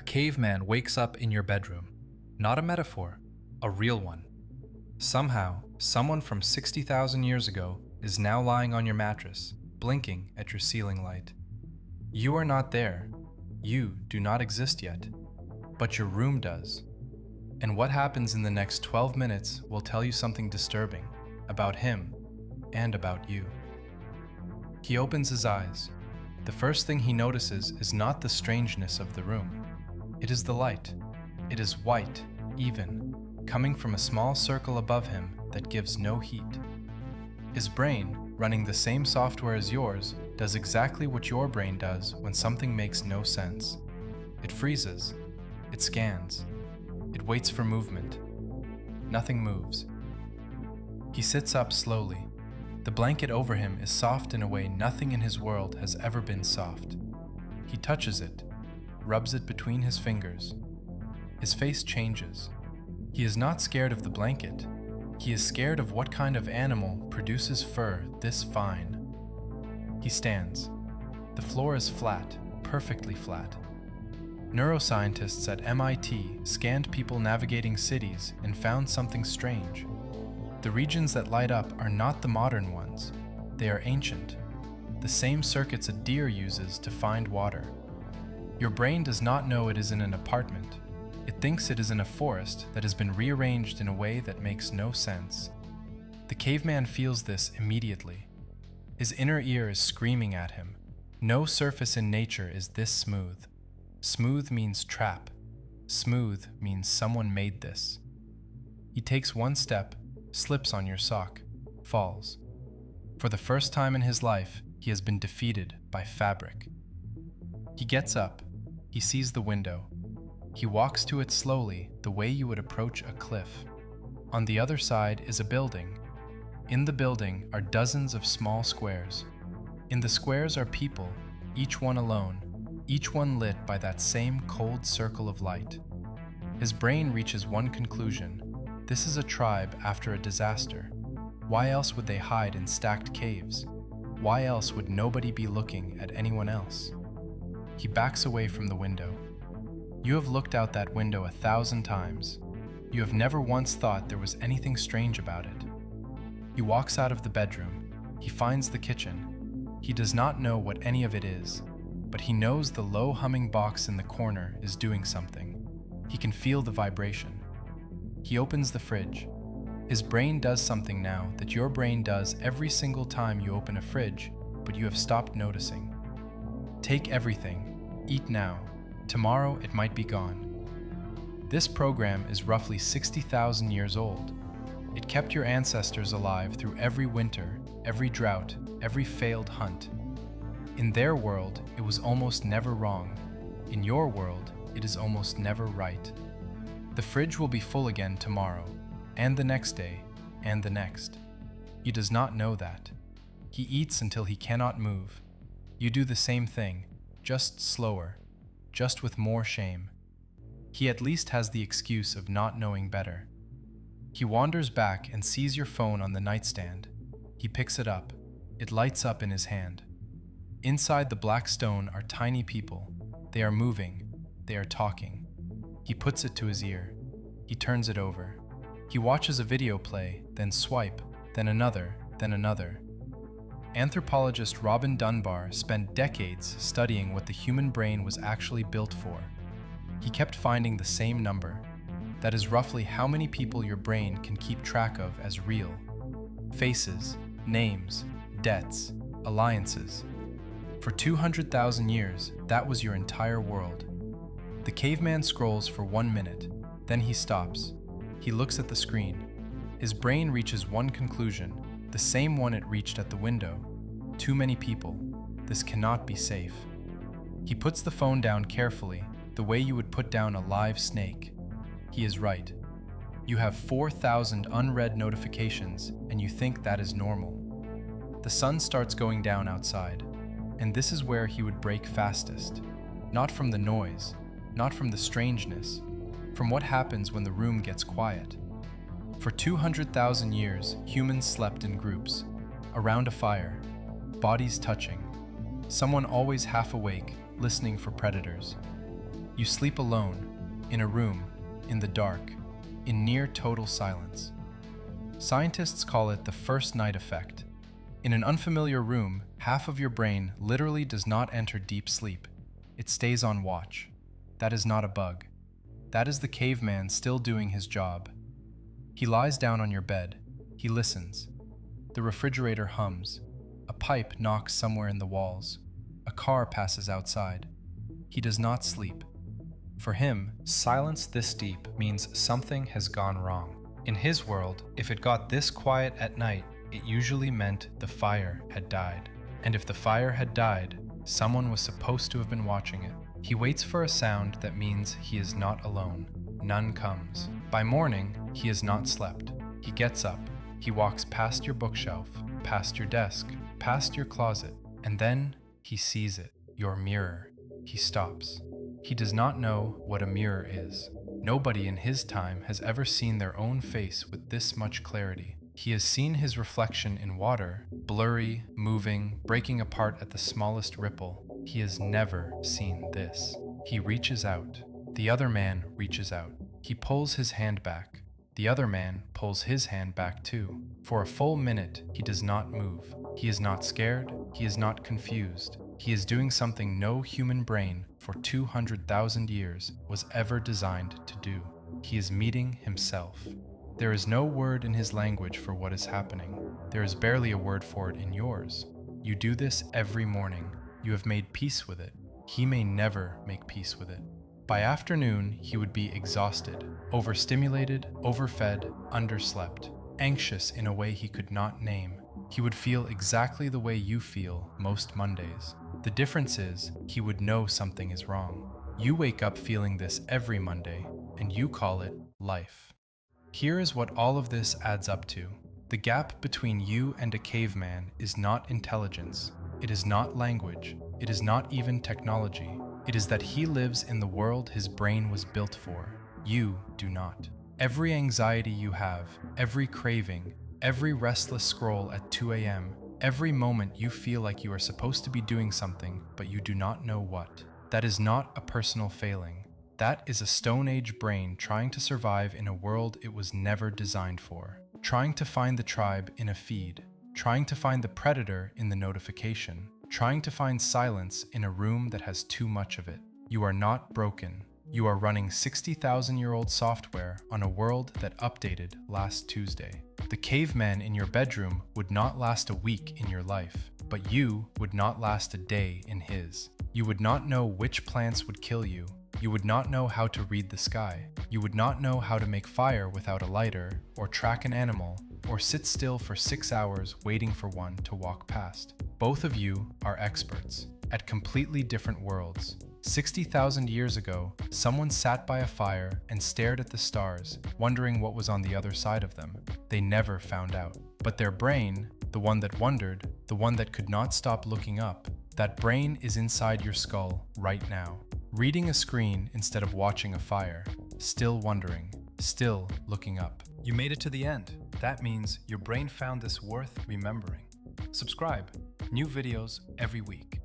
caveman wakes up in your bedroom. Not a metaphor, a real one. Somehow, someone from 60,000 years ago is now lying on your mattress, blinking at your ceiling light. You are not there. You do not exist yet. But your room does. And what happens in the next 12 minutes will tell you something disturbing about him and about you. He opens his eyes. The first thing he notices is not the strangeness of the room. It is the light. It is white, even, coming from a small circle above him that gives no heat. His brain, running the same software as yours, does exactly what your brain does when something makes no sense. It freezes. It scans. It waits for movement. Nothing moves. He sits up slowly. The blanket over him is soft in a way nothing in his world has ever been soft. He touches it, rubs it between his fingers. His face changes. He is not scared of the blanket. He is scared of what kind of animal produces fur this fine. He stands. The floor is flat, perfectly flat. Neuroscientists at MIT scanned people navigating cities and found something strange. The regions that light up are not the modern ones. They are ancient. The same circuits a deer uses to find water. Your brain does not know it is in an apartment. It thinks it is in a forest that has been rearranged in a way that makes no sense. The caveman feels this immediately. His inner ear is screaming at him. No surface in nature is this smooth. Smooth means trap. Smooth means someone made this. He takes one step, slips on your sock, falls. For the first time in his life, he has been defeated by fabric. He gets up. He sees the window. He walks to it slowly, the way you would approach a cliff. On the other side is a building. In the building are dozens of small squares. In the squares are people, each one alone, each one lit by that same cold circle of light. His brain reaches one conclusion. This is a tribe after a disaster. Why else would they hide in stacked caves? Why else would nobody be looking at anyone else? He backs away from the window. You have looked out that window 1,000 times. You have never once thought there was anything strange about it. He walks out of the bedroom. He finds the kitchen. He does not know what any of it is, but he knows the low humming box in the corner is doing something. He can feel the vibration. He opens the fridge. His brain does something now that your brain does every single time you open a fridge, but you have stopped noticing. Take everything. Eat now. Tomorrow it might be gone. This program is roughly 60,000 years old. It kept your ancestors alive through every winter, every drought, every failed hunt. In their world, it was almost never wrong. In your world, it is almost never right. The fridge will be full again tomorrow, and the next day, and the next. He does not know that. He eats until he cannot move. You do the same thing, just slower, just with more shame. He at least has the excuse of not knowing better. He wanders back and sees your phone on the nightstand. He picks it up. It lights up in his hand. Inside the black stone are tiny people. They are moving. They are talking. He puts it to his ear. He turns it over. He watches a video play, then swipe, then another, then another. Anthropologist Dunbar spent decades studying what the human brain was actually built for. He kept finding the same number. That is roughly how many people your brain can keep track of as real. Faces, names, debts, alliances. For 200,000 years, that was your entire world. The caveman scrolls for 1 minute, then he stops. He looks at the screen. His brain reaches one conclusion, the same one it reached at the window. Too many people. This cannot be safe. He puts the phone down carefully, the way you would put down a live snake. He is right. You have 4,000 unread notifications, and you think that is normal. The sun starts going down outside, and this is where he would break fastest. Not from the noise, not from the strangeness, from what happens when the room gets quiet. For 200,000 years, humans slept in groups, around a fire, bodies touching, someone always half awake, listening for predators. You sleep alone, in a room, in the dark, in near total silence. Scientists call it the first night effect. In an unfamiliar room, half of your brain literally does not enter deep sleep. It stays on watch. That is not a bug. That is the caveman still doing his job. He lies down on your bed. He listens. The refrigerator hums. A pipe knocks somewhere in the walls. A car passes outside. He does not sleep. For him, silence this deep means something has gone wrong. In his world, if it got this quiet at night, it usually meant the fire had died. And if the fire had died, someone was supposed to have been watching it. He waits for a sound that means he is not alone. None comes. By morning, he has not slept. He gets up. He walks past your bookshelf, past your desk, past your closet, and then he sees it, your mirror. He stops. He does not know what a mirror is. Nobody in his time has ever seen their own face with this much clarity. He has seen his reflection in water, blurry, moving, breaking apart at the smallest ripple. He has never seen this. He reaches out. The other man reaches out. He pulls his hand back. The other man pulls his hand back too. For a full minute, he does not move. He is not scared. He is not confused. He is doing something no human brain for 200,000 years was ever designed to do. He is meeting himself. There is no word in his language for what is happening. There is barely a word for it in yours. You do this every morning. You have made peace with it. He may never make peace with it. By afternoon, he would be exhausted, overstimulated, overfed, underslept, anxious in a way he could not name. He would feel exactly the way you feel most Mondays. The difference is, he would know something is wrong. You wake up feeling this every Monday, and you call it life. Here is what all of this adds up to. The gap between you and a caveman is not intelligence. It is not language. It is not even technology. It is that he lives in the world his brain was built for. You do not. Every anxiety you have, every craving, every restless scroll at 2 a.m., every moment you feel like you are supposed to be doing something, but you do not know what. That is not a personal failing. That is a Stone Age brain trying to survive in a world it was never designed for. Trying to find the tribe in a feed. Trying to find the predator in the notification. Trying to find silence in a room that has too much of it. You are not broken. You are running 60,000-year-old software on a world that updated last Tuesday. The caveman in your bedroom would not last a week in your life, but you would not last a day in his. You would not know which plants would kill you. You would not know how to read the sky. You would not know how to make fire without a lighter, or track an animal, or sit still for 6 hours waiting for one to walk past. Both of you are experts at completely different worlds. 60,000 years ago, someone sat by a fire and stared at the stars, wondering what was on the other side of them. They never found out. But their brain, the one that wondered, the one that could not stop looking up, that brain is inside your skull right now. Reading a screen instead of watching a fire, still wondering, still looking up. You made it to the end. That means your brain found this worth remembering. Subscribe. New videos every week.